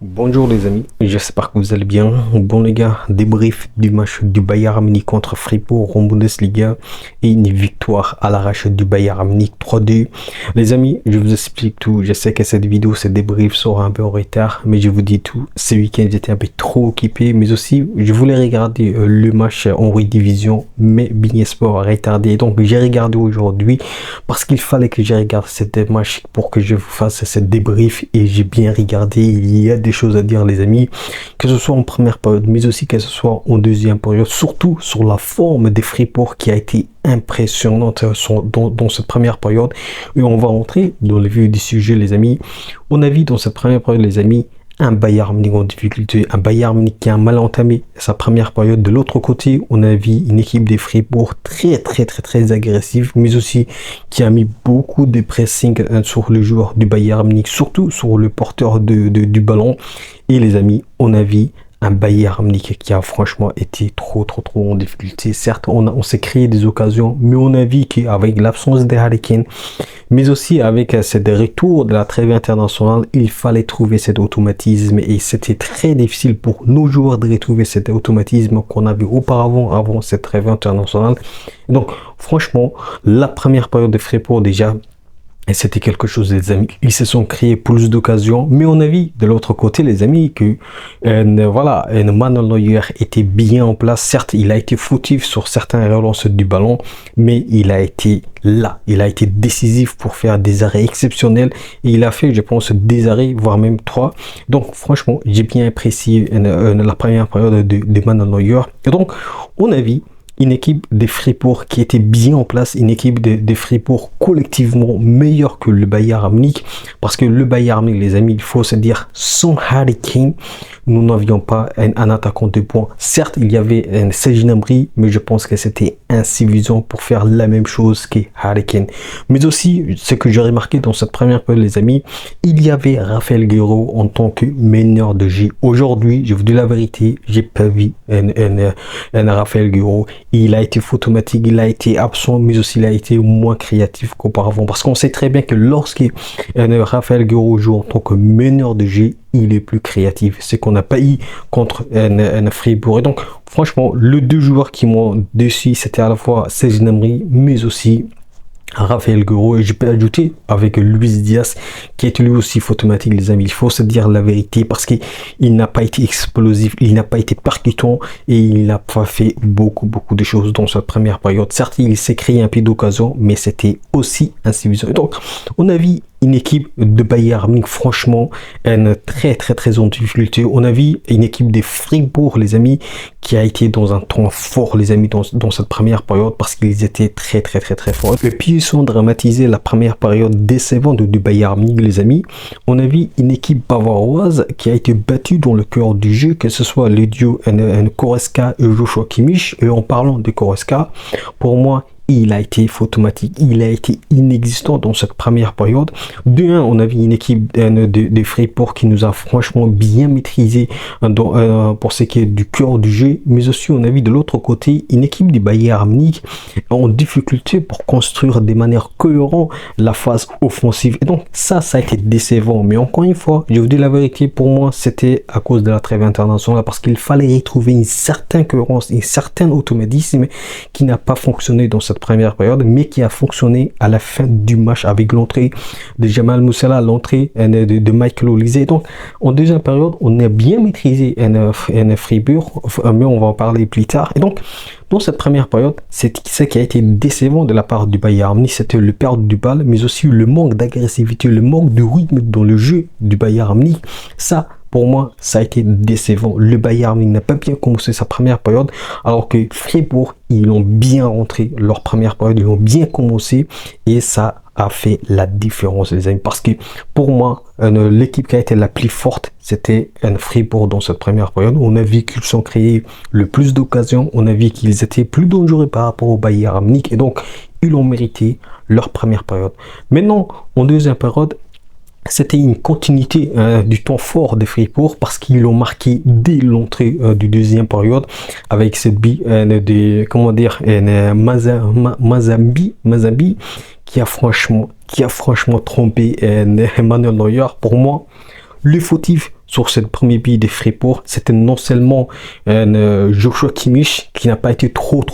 Bonjour les amis, j'espère que vous allez bien. Bon les gars, débrief du match du Bayern Munich contre Fribourg en Bundesliga et une victoire à l'arrache du Bayern Munich 3-2. Les amis, je vous explique tout. Je sais que cette vidéo, ce débrief sera un peu en retard, mais je vous dis tout. Ce week-end, j'étais un peu trop occupé, mais aussi je voulais regarder le match en redivision, mais Beansport a retardé. Donc j'ai regardé aujourd'hui parce qu'il fallait que je regarde cette match pour que je vous fasse ce débrief et j'ai bien regardé. Il y a des choses à dire les amis, que ce soit en première période mais aussi que ce soit en deuxième période, surtout sur la forme des Fribourg qui a été impressionnante dans cette première période. Et on va entrer dans le vif du sujet les amis. On a vu dans cette première période les amis un Bayern Munich en difficulté, un Bayern Munich qui a mal entamé sa première période. De l'autre côté, on a vu une équipe des Fribourg très agressive, mais aussi qui a mis beaucoup de pressing sur le joueur du Bayern Munich, surtout sur le porteur du ballon. Et les amis, on a vu un Bayern Munich qui a franchement été trop en difficulté. Certes, on s'est créé des occasions, mais on a vu qu'avec l'absence de Harry Kane, mais aussi avec ce retour de la trêve internationale, il fallait trouver cet automatisme et c'était très difficile pour nos joueurs de retrouver cet automatisme qu'on avait auparavant avant cette trêve internationale. Donc franchement, la première période de Fribourg déjà, et c'était quelque chose, les amis. Ils se sont créés plus d'occasions, mais on a vu de l'autre côté, les amis, que Manuel Neuer était bien en place. Certes, il a été fautif sur certains relances du ballon, mais il a été là. Il a été décisif pour faire des arrêts exceptionnels et il a fait, je pense, des arrêts, voire même 3. Donc, franchement, j'ai bien apprécié la première période de Manuel Neuer. Et donc, on a vu une équipe de Fribourg qui était bien en place, une équipe de Fribourg collectivement meilleure que le Bayern Munich, parce que le Bayern Munich, les amis, il faut se dire, sans Harry Kane, nous n'avions pas un attaquant de points. Certes, il y avait un Serge Gnabry, mais je pense que c'était insuffisant pour faire la même chose que Harry Kane. Mais aussi, ce que j'ai remarqué dans cette première période, les amis, il y avait Raphaël Guerreiro en tant que meneur de jeu. Aujourd'hui, je vous dis la vérité, j'ai pas vu un Raphaël Guerreiro. Il a été automatique, il a été absent, mais aussi il a été moins créatif qu'auparavant. Parce qu'on sait très bien que lorsque Raphaël Guerreiro joue en tant que meneur de jeu, il est plus créatif. C'est qu'on n'a pas eu contre un Fribourg. Et donc, franchement, les deux joueurs qui m'ont déçu, c'était à la fois Serge Gnabry, mais aussi Raphaël Guerreiro, et je peux ajouter avec Luis Diaz qui est lui aussi automatique les amis. Il faut se dire la vérité parce qu'il n'a pas été explosif, il n'a pas été percutant et il n'a pas fait beaucoup de choses dans cette première période. Certes, il s'est créé un peu d'occasion, mais c'était aussi insuffisant. Donc, on a vu une équipe de Bayern Munich franchement très en difficulté. On a vu une équipe de Fribourg les amis qui a été dans un temps fort les amis dans cette première période parce qu'ils étaient très forts. Et puis ils ont dramatisé la première période décevante du Bayern Munich les amis. On a vu une équipe bavaroise qui a été battue dans le cœur du jeu, que ce soit le duo Goretzka et Joshua Kimmich. Et en parlant de Goretzka, pour moi il a été automatique, il a été inexistant dans cette première période. De 1, on a vu une équipe de Fribourg qui nous a franchement bien maîtrisé pour ce qui est du cœur du jeu, mais aussi on a vu de l'autre côté une équipe du Bayern Munich en difficulté pour construire de manière cohérente la phase offensive. Et donc ça a été décevant. Mais encore une fois, je vous dis la vérité, pour moi c'était à cause de la trêve internationale parce qu'il fallait retrouver une certaine cohérence, un certain automatisme qui n'a pas fonctionné dans cette première période, mais qui a fonctionné à la fin du match avec l'entrée de Jamal Musiala, l'entrée de Michael Olise. Donc en deuxième période, on a bien maîtrisé un Fribourg, mais on va en parler plus tard. Et donc dans cette première période, c'est ce qui a été décevant de la part du Bayern Munich, c'était le perdre du bal, mais aussi le manque d'agressivité, le manque de rythme dans le jeu du Bayern Munich. Ça, pour moi, ça a été décevant. Le Bayern Munich n'a pas bien commencé sa première période, alors que Fribourg, ils ont bien rentré leur première période, ils ont bien commencé, et ça a fait la différence, les amis. Parce que pour moi, l'équipe qui a été la plus forte, c'était un Fribourg dans cette première période. On a vu qu'ils ont créé le plus d'occasions, on a vu qu'ils étaient plus dangereux par rapport au Bayern Munich, et donc ils ont mérité leur première période. Maintenant, en deuxième période, c'était une continuité du temps fort des Fribourg parce qu'ils l'ont marqué dès l'entrée du deuxième période avec cette bille de Mazambi qui a franchement trompé Manuel Neuer. Pour moi, le fautif sur cette première bille de Fribourg, c'était non seulement Joshua Kimmich qui n'a pas été trop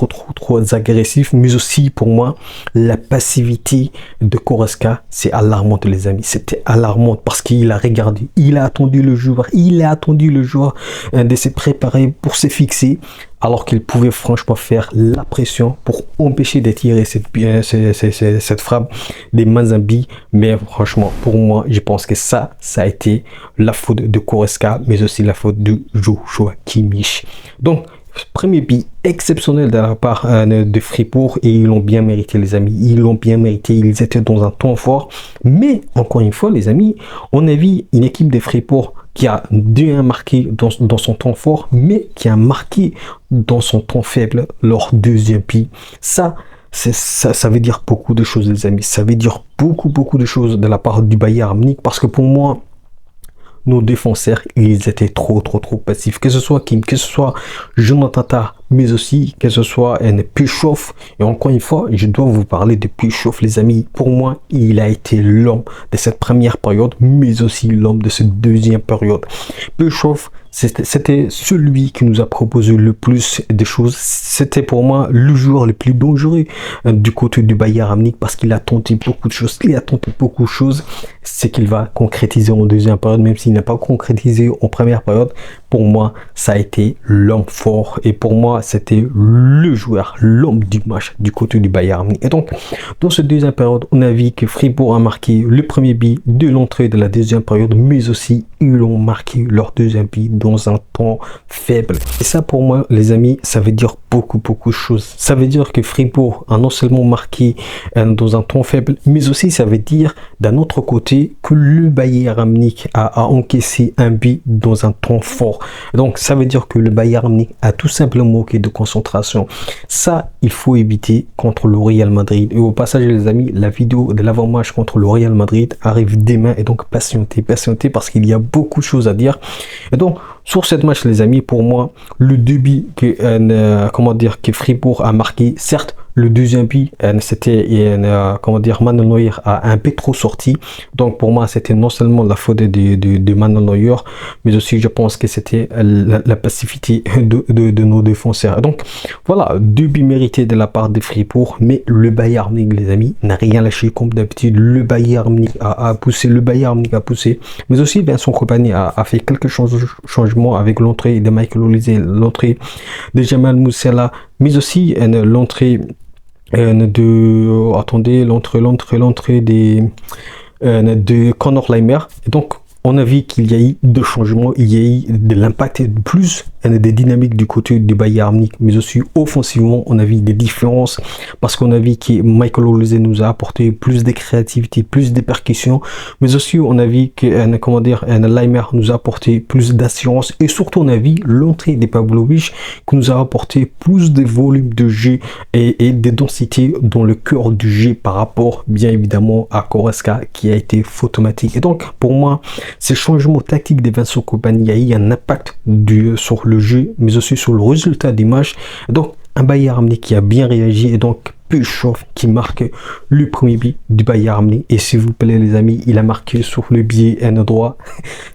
agressif, mais aussi pour moi la passivité de Goretzka, c'est alarmante les amis, c'était alarmant parce qu'il a regardé, il a attendu le joueur de se préparer pour se fixer, alors qu'il pouvait franchement faire la pression pour empêcher de tirer cette frappe des Manzambi. Mais franchement, pour moi, je pense que ça a été la faute de Goretzka, mais aussi la faute de Joshua Kimmich. Donc, premier but exceptionnel de la part de Fribourg, et ils l'ont bien mérité les amis, ils l'ont bien mérité, ils étaient dans un temps fort, mais encore une fois les amis, on a vu une équipe de Fribourg qui a 2-1 marqué dans son temps fort, mais qui a marqué dans son temps faible leur deuxième but. Ça veut dire beaucoup de choses les amis, ça veut dire beaucoup de choses de la part du Bayern Munich, parce que pour moi, nos défenseurs, ils étaient trop passifs. Que ce soit Kim, que ce soit Jonathan Tah, mais aussi que ce soit Bischoff. Et encore une fois, je dois vous parler de Bischoff, les amis. Pour moi, il a été l'homme de cette première période, mais aussi l'homme de cette deuxième période. Bischoff, c'était celui qui nous a proposé le plus de choses. C'était pour moi le joueur le plus dangereux du côté du Bayern Munich, parce qu'il a tenté beaucoup de choses. C'est qu'il va concrétiser en deuxième période, même s'il n'a pas concrétisé en première période. Pour moi, ça a été l'homme fort, et pour moi, c'était le joueur, l'homme du match du côté du Bayern Munich. Et donc, dans cette deuxième période, on a vu que Fribourg a marqué le premier but de l'entrée de la deuxième période, mais aussi ils ont marqué leur deuxième but dans un temps faible. Et ça, pour moi, les amis, ça veut dire beaucoup de choses. Ça veut dire que Fribourg a non seulement marqué dans un temps faible, mais aussi ça veut dire d'un autre côté que le Bayern Munich a encaissé un but dans un temps fort. Donc ça veut dire que le Bayern Munich a tout simplement manqué de concentration. Ça, il faut éviter contre le Real Madrid. Et au passage les amis, la vidéo de l'avant-match contre le Real Madrid arrive demain, et donc patientez parce qu'il y a beaucoup de choses à dire. Et donc sur cette match les amis, pour moi, le début que Fribourg a marqué, certes, le deuxième but, c'était, Manuel Neuer a un peu trop sorti. Donc pour moi, c'était non seulement la faute de Manuel Neuer, mais aussi je pense que c'était la passivité de nos défenseurs. Donc voilà, deux buts mérités de la part de Fribourg, mais le Bayern Munich, les amis, n'a rien lâché comme d'habitude. Le Bayern Munich a poussé, mais aussi Vincent Kompany a fait quelques changements avec l'entrée de Michael Olise, l'entrée de Jamal Musiala, mais aussi l'entrée de Conor Laimer. Et donc on a vu qu'il y a eu deux changements, il y a eu de l'impact plus des dynamiques du côté du Bayern Munich, mais aussi offensivement on a vu des différences, parce qu'on a vu que Michael Olise nous a apporté plus de créativité, plus de percussions, mais aussi on a vu que Laimer nous a apporté plus d'assurance, et surtout on a vu l'entrée de Pavlovic qui nous a apporté plus de volume de jeu et de densité dans le cœur du jeu par rapport bien évidemment à Goretzka qui a été automatique. Et donc pour moi, ces changements tactiques de Vincent Kompany, il y a eu un impact sur le jeu, mais aussi sur le résultat des matchs. Donc un Bayern Munich qui a bien réagi, et donc Bischoff qui marque le premier but du Bayern Munich. Et s'il vous plaît les amis, il a marqué sur le biais droit.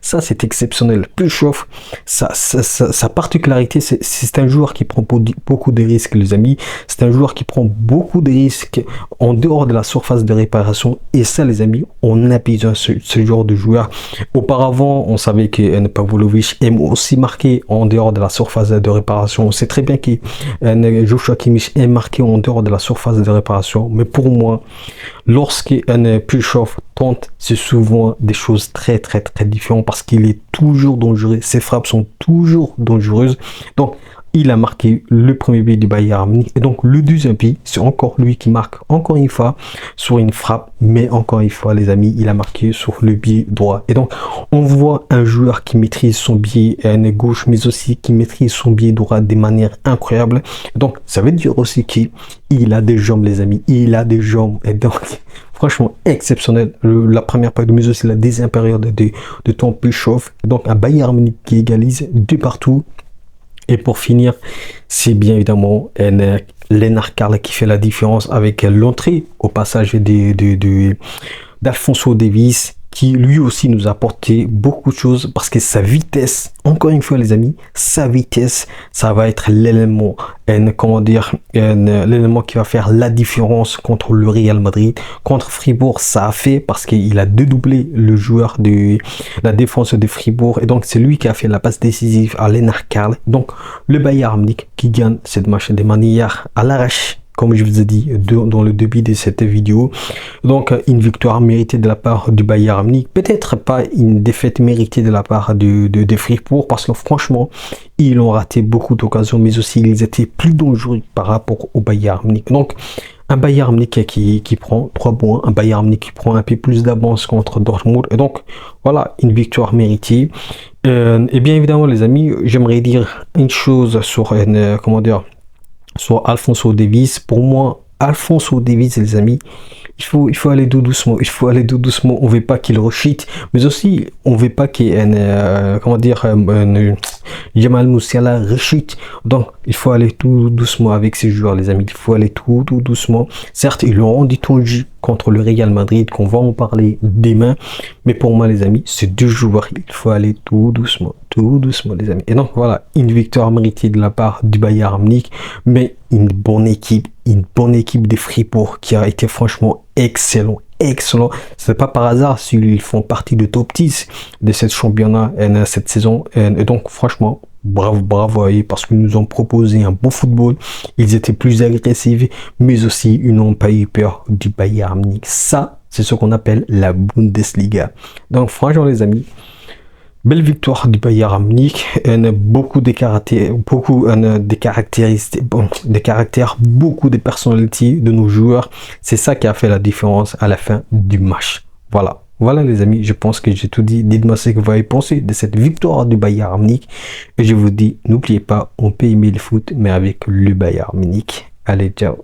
Ça c'est exceptionnel. Bischoff, sa particularité, c'est un joueur qui prend beaucoup de risques les amis. C'est un joueur qui prend beaucoup de risques en dehors de la surface de réparation, et ça les amis, on a besoin de ce genre de joueur. Auparavant on savait que Pavlovic aime aussi marquer en dehors de la surface de réparation. On sait très bien que Joshua Kimmich aime marquer en dehors de la surface de réparation, mais pour moi, lorsque Bischoff tente, c'est souvent des choses très différentes, parce qu'il est toujours dangereux, ses frappes sont toujours dangereuses. Donc il a marqué le premier but du Bayern Munich, et donc le deuxième but, c'est encore lui qui marque encore une fois sur une frappe, mais encore une fois les amis, il a marqué sur le pied droit. Et donc on voit un joueur qui maîtrise son pied gauche, mais aussi qui maîtrise son pied droit de manière incroyable. Donc ça veut dire aussi qu'il a des jambes les amis, il a des jambes, et donc franchement exceptionnel. La première période, mais aussi la deuxième période de temps Bischoff. Donc un Bayern Munich qui égalise de partout. Et pour finir, c'est bien évidemment Lennart Kärle qui fait la différence avec l'entrée au passage d'Alphonso Davies, qui lui aussi nous a apporté beaucoup de choses parce que sa vitesse, encore une fois les amis, sa vitesse, ça va être l'élément, l'élément qui va faire la différence contre le Real Madrid. Contre Fribourg, ça a fait parce qu'il a dédoublé le joueur de la défense de Fribourg et donc c'est lui qui a fait la passe décisive à Lennart Karl. Donc le Bayern Munich qui gagne cette match de manière à l'arrache, comme je vous ai dit dans le début de cette vidéo. Donc une victoire méritée de la part du Bayern Munich, peut-être pas une défaite méritée de la part de Fribourg, parce que franchement ils ont raté beaucoup d'occasions, mais aussi ils étaient plus dangereux par rapport au Bayern Munich. Donc un Bayern Munich qui prend 3 points, un Bayern Munich qui prend un peu plus d'avance contre Dortmund, et donc voilà, une victoire méritée. Et bien évidemment les amis, j'aimerais dire une chose sur sur Alphonso Davies. Pour moi, Alphonso Davies, les amis, il faut aller tout doucement. Il faut aller tout doucement. On veut pas qu'il rechute, mais aussi on veut pas qu'il y ait Jamal Musiala rechute. Donc il faut aller tout doucement avec ces joueurs, les amis. Il faut aller tout doucement. Certes, ils l'ont rendu tendu contre le Real Madrid, qu'on va en parler demain. Mais pour moi, les amis, ces deux joueurs, il faut aller tout doucement, les amis. Et donc voilà, une victoire méritée de la part du Bayern Munich, mais une bonne équipe de Fribourg qui a été franchement excellent. C'est pas par hasard s'ils font partie du top 10 de cette championnat cette saison. Et donc franchement, bravo à eux parce qu'ils nous ont proposé un bon football. Ils étaient plus agressifs, mais aussi ils n'ont pas eu peur du Bayern Munich. Ça, c'est ce qu'on appelle la Bundesliga. Donc franchement les amis, belle victoire du Bayern Munich, beaucoup de caractères, beaucoup de caractéristiques, des caractères, beaucoup de personnalités de nos joueurs. C'est ça qui a fait la différence à la fin du match. Voilà les amis, je pense que j'ai tout dit. Dites-moi ce que vous avez pensé de cette victoire du Bayern Munich. Et je vous dis, n'oubliez pas, on peut aimer le foot, mais avec le Bayern Munich. Allez, ciao.